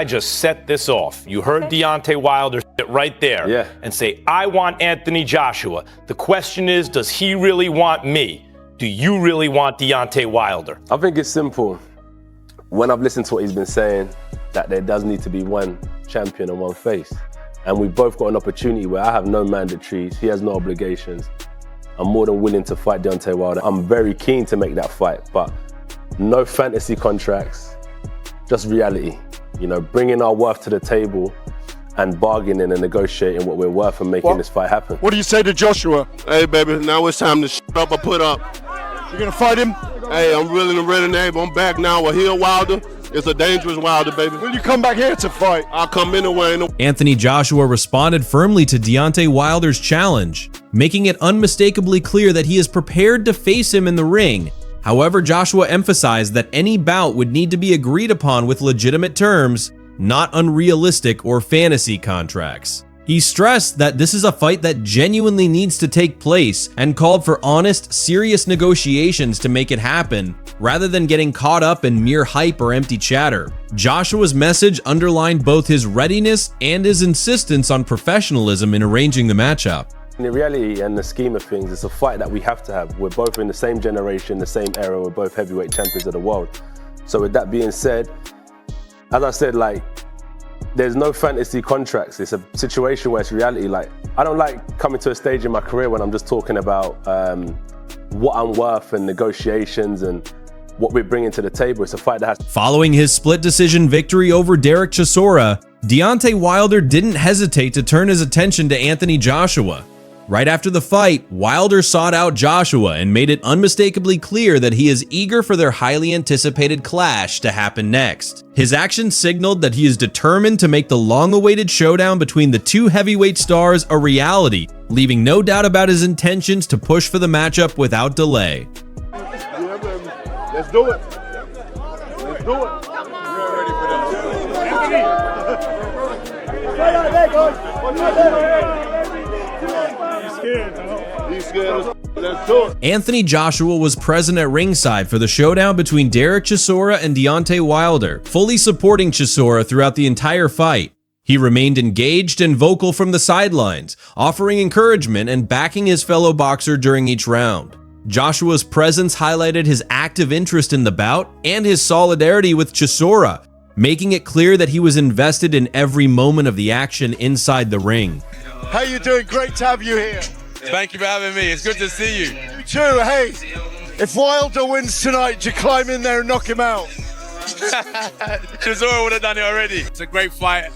I just set this off. You heard Deontay Wilder sit right there and say, I want Anthony Joshua. The question is, does he really want me? Do you really want Deontay Wilder? I think it's simple. When I've listened to what he's been saying, that there does need to be one champion and one face. And we've both got an opportunity where I have no mandatories, he has no obligations. I'm more than willing to fight Deontay Wilder. I'm very keen to make that fight, but no fantasy contracts, just reality. You know, bringing our worth to the table and bargaining and negotiating what we're worth and making this fight happen. What do you say to Joshua? Hey, baby, now it's time to shut up or put up. You're gonna fight him? Hey, I'm really ready now. I'm back now. A heel Wilder. It's a dangerous Wilder, baby. Will you come back here to fight? I'll come anyway. Anthony Joshua responded firmly to Deontay Wilder's challenge, making it unmistakably clear that he is prepared to face him in the ring. However, Joshua emphasized that any bout would need to be agreed upon with legitimate terms, not unrealistic or fantasy contracts. He stressed that this is a fight that genuinely needs to take place and called for honest, serious negotiations to make it happen, rather than getting caught up in mere hype or empty chatter. Joshua's message underlined both his readiness and his insistence on professionalism in arranging the matchup. In the reality and the scheme of things, it's a fight that we have to have. We're both in the same generation, the same era, we're both heavyweight champions of the world. So with that being said, as I said, like, there's no fantasy contracts. It's a situation where it's reality. Like, I don't like coming to a stage in my career when I'm just talking about what I'm worth and negotiations and what we're bringing to the table. It's a fight that has... Following his split decision victory over Derek Chisora, Deontay Wilder didn't hesitate to turn his attention to Anthony Joshua. Right after the fight, Wilder sought out Joshua and made it unmistakably clear that he is eager for their highly anticipated clash to happen next. His actions signaled that he is determined to make the long-awaited showdown between the two heavyweight stars a reality, leaving no doubt about his intentions to push for the matchup without delay. Yeah, baby. Let's do it. Let's do it. You're ready for He's scared. Let's do it. Anthony Joshua was present at ringside for the showdown between Derek Chisora and Deontay Wilder, fully supporting Chisora throughout the entire fight. He remained engaged and vocal from the sidelines, offering encouragement and backing his fellow boxer during each round. Joshua's presence highlighted his active interest in the bout and his solidarity with Chisora, making it clear that he was invested in every moment of the action inside the ring. How you doing? Great to have you here. Thank you for having me. It's good to see you. You too. Hey, if Wilder wins tonight, do you climb in there and knock him out? Chisora would have done it already. It's a great fight.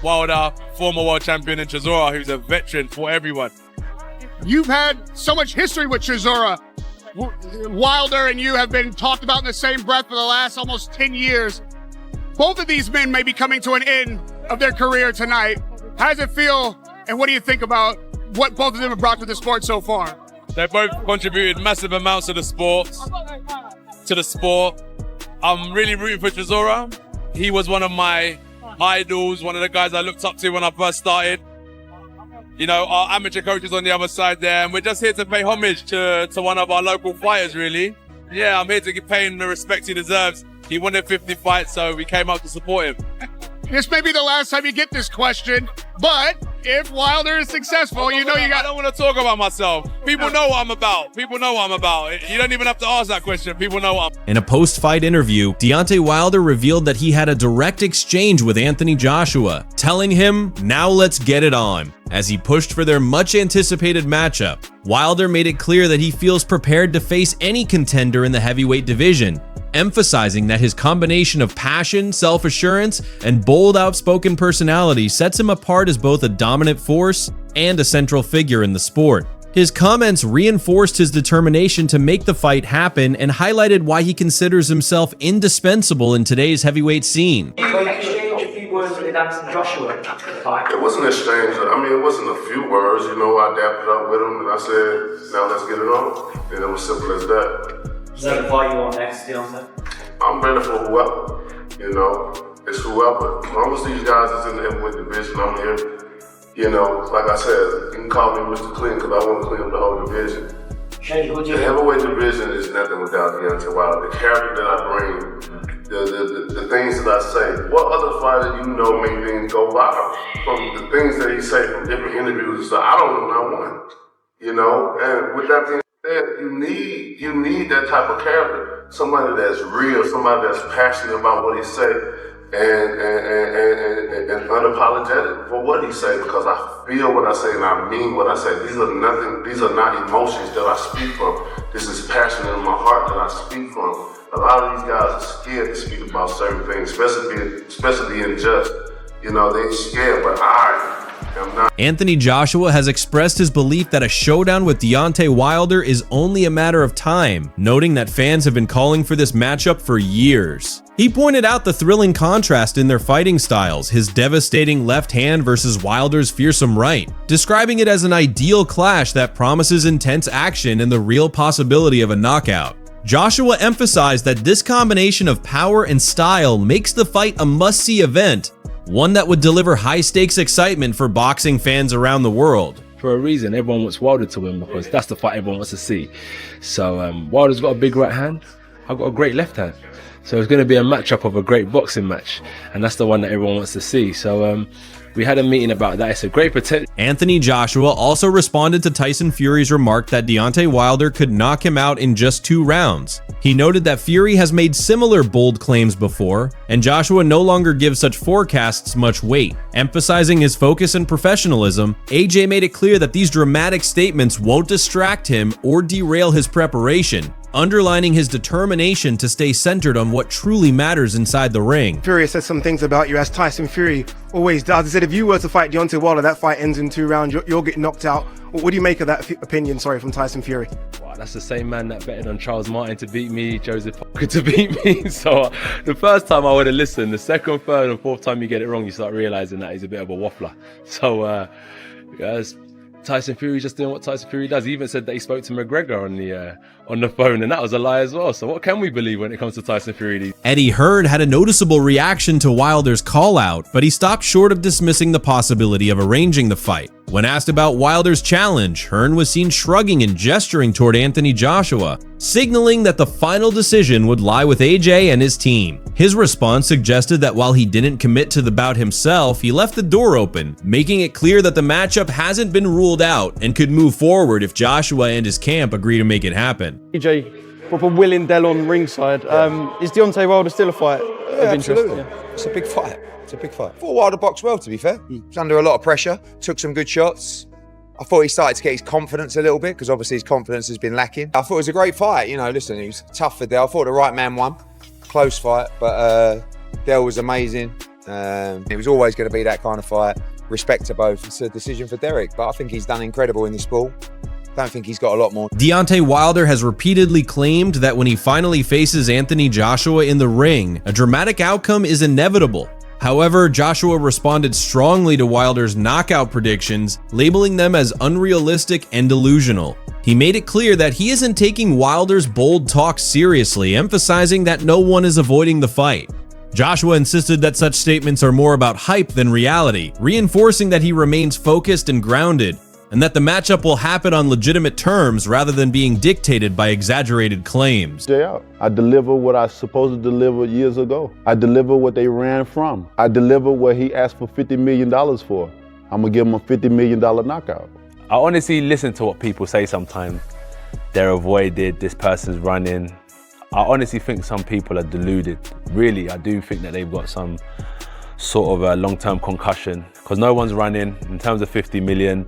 Wilder, former world champion, and Chisora, who's a veteran for everyone. You've had so much history with Chisora. Wilder and you have been talked about in the same breath for the last almost 10 years. Both of these men may be coming to an end of their career tonight. How does it feel, and what do you think about what both of them have brought to the sport so far? They both contributed massive amounts to the sport. I'm really rooting for Chisora. He was one of my idols, one of the guys I looked up to when I first started. You know, our amateur coach is on the other side there, and we're just here to pay homage to one of our local fighters, really. Yeah, I'm here to pay him the respect he deserves. He won a 50 fight, so we came out to support him. This may be the last time you get this question, but if Wilder is successful, you know you got... I don't want to talk about myself. People know what I'm about. People know what I'm about. You don't even have to ask that question. People know what I'm... In a post-fight interview, Deontay Wilder revealed that he had a direct exchange with Anthony Joshua, telling him, "Now let's get it on," as he pushed for their much-anticipated matchup. Wilder made it clear that he feels prepared to face any contender in the heavyweight division, emphasizing that his combination of passion, self-assurance, and bold, outspoken personality sets him apart as both a dominant force and a central figure in the sport. His comments reinforced his determination to make the fight happen and highlighted why he considers himself indispensable in today's heavyweight scene. You exchange a few words with Anthony Joshua after the fight? It wasn't an exchange. I mean, it wasn't a few words. You know, I dapped it up with him and I said, now let's get it on. And it was simple as that. Is that the fight you want next, Deontay? I'm ready for whoever, you know, it's whoever. As long as these guys is in the heavyweight division, I'm here. You know, like I said, you can call me Mr. Clean because I want to clean up the whole division. The heavyweight division is nothing without Deontay Wilder. The character that I bring the things that I say. What other fighter you know make things go viral? From the things that he say from different interviews. So I don't know not one. You know, and with that being said, you need that type of character. Somebody that's real, somebody that's passionate about what he say and unapologetic for what he say, because I feel what I say and I mean what I say. These are not emotions that I speak from. This is passion in my heart that I speak from. A lot of these guys are scared to speak about certain things, especially being just. You know, they're scared, but I am not. Anthony Joshua has expressed his belief that a showdown with Deontay Wilder is only a matter of time, noting that fans have been calling for this matchup for years. He pointed out the thrilling contrast in their fighting styles, his devastating left hand versus Wilder's fearsome right, describing it as an ideal clash that promises intense action and the real possibility of a knockout. Joshua emphasized that this combination of power and style makes the fight a must-see event, one that would deliver high-stakes excitement for boxing fans around the world. For a reason, everyone wants Wilder to win because that's the fight everyone wants to see. So Wilder's got a big right hand, I've got a great left hand. So it's going to be a matchup of a great boxing match, and that's the one that everyone wants to see. So we had a meeting about that. It's a great potential. Anthony Joshua also responded to Tyson Fury's remark that Deontay Wilder could knock him out in just 2 rounds. He noted that Fury has made similar bold claims before, and Joshua no longer gives such forecasts much weight. Emphasizing his focus and professionalism, AJ made it clear that these dramatic statements won't distract him or derail his preparation, underlining his determination to stay centered on what truly matters inside the ring. Fury said some things about you, as Tyson Fury always does. He said if you were to fight Deontay Wilder, that fight ends in 2 rounds, you'll get knocked out. What do you make of that opinion, from Tyson Fury? Wow, that's the same man that betted on Charles Martin to beat me, Joseph Parker to beat me. So the first time I would have listened, the second, third and fourth time you get it wrong, you start realizing that he's a bit of a waffler. So guys, Tyson Fury just doing what Tyson Fury does. He even said that he spoke to McGregor on the phone, and that was a lie as well. So what can we believe when it comes to Tyson Fury? Eddie Hearn had a noticeable reaction to Wilder's call-out, but he stopped short of dismissing the possibility of arranging the fight. When asked about Wilder's challenge, Hearn was seen shrugging and gesturing toward Anthony Joshua, signaling that the final decision would lie with AJ and his team. His response suggested that while he didn't commit to the bout himself, he left the door open, making it clear that the matchup hasn't been ruled out and could move forward if Joshua and his camp agree to make it happen. AJ, proper willing Dell on ringside. Is Deontay Wilder still a fight of interest? Absolutely. Yeah. It's a big fight. It's a big fight. I thought Wilder boxed well, to be fair. He was under a lot of pressure, took some good shots. I thought he started to get his confidence a little bit, because obviously his confidence has been lacking. I thought it was a great fight. You know, listen, he was tough for Dell. I thought the right man won. Close fight, but Dell was amazing. It was always going to be that kind of fight. Respect to both. It's a decision for Derek, but I think he's done incredible in this sport. Don't think he's got a lot more. Deontay Wilder has repeatedly claimed that when he finally faces Anthony Joshua in the ring, a dramatic outcome is inevitable. However, Joshua responded strongly to Wilder's knockout predictions, labeling them as unrealistic and delusional. He made it clear that he isn't taking Wilder's bold talk seriously, emphasizing that no one is avoiding the fight. Joshua insisted that such statements are more about hype than reality, reinforcing that he remains focused and grounded, and that the matchup will happen on legitimate terms rather than being dictated by exaggerated claims. I deliver what I was supposed to deliver years ago. I deliver what they ran from. I deliver what he asked for $50 million for. I'm gonna give him a $50 million knockout. I honestly listen to what people say sometimes. They're avoided, this person's running. I honestly think some people are deluded. Really, I do think that they've got some sort of a long-term concussion, because no one's running. In terms of 50 million,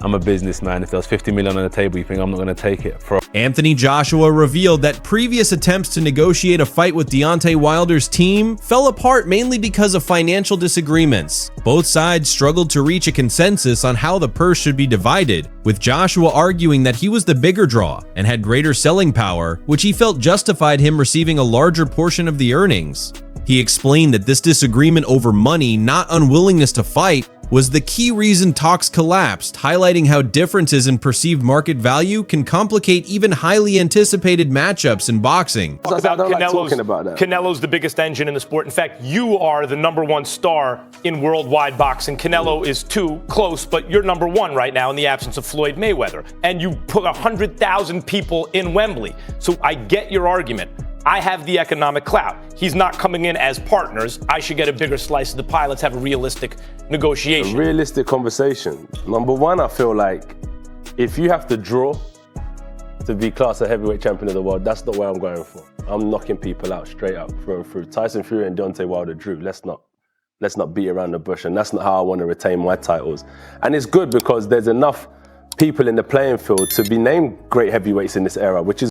I'm a businessman. If there was 50 million on the table, you think I'm not going to take it? Anthony Joshua revealed that previous attempts to negotiate a fight with Deontay Wilder's team fell apart mainly because of financial disagreements. Both sides struggled to reach a consensus on how the purse should be divided, with Joshua arguing that he was the bigger draw and had greater selling power, which he felt justified him receiving a larger portion of the earnings. He explained that this disagreement over money, not unwillingness to fight, was the key reason talks collapsed, highlighting how differences in perceived market value can complicate even highly anticipated matchups in boxing. Canelo's the biggest engine in the sport. In fact, you are the #1 star in worldwide boxing. Canelo is 2, close, but you're #1 right now in the absence of Floyd Mayweather. And you put 100,000 people in Wembley. So I get your argument. I have the economic clout. He's not coming in as partners. I should get a bigger slice of the pie. Let's have a realistic negotiation. A realistic conversation. Number one, I feel like if you have to draw to be classed a heavyweight champion of the world, that's not where I'm going for. I'm knocking people out straight up, through and through. Tyson Fury and Deontay Wilder drew. Let's not beat around the bush, and that's not how I want to retain my titles. And it's good because there's enough people in the playing field to be named great heavyweights in this era, which is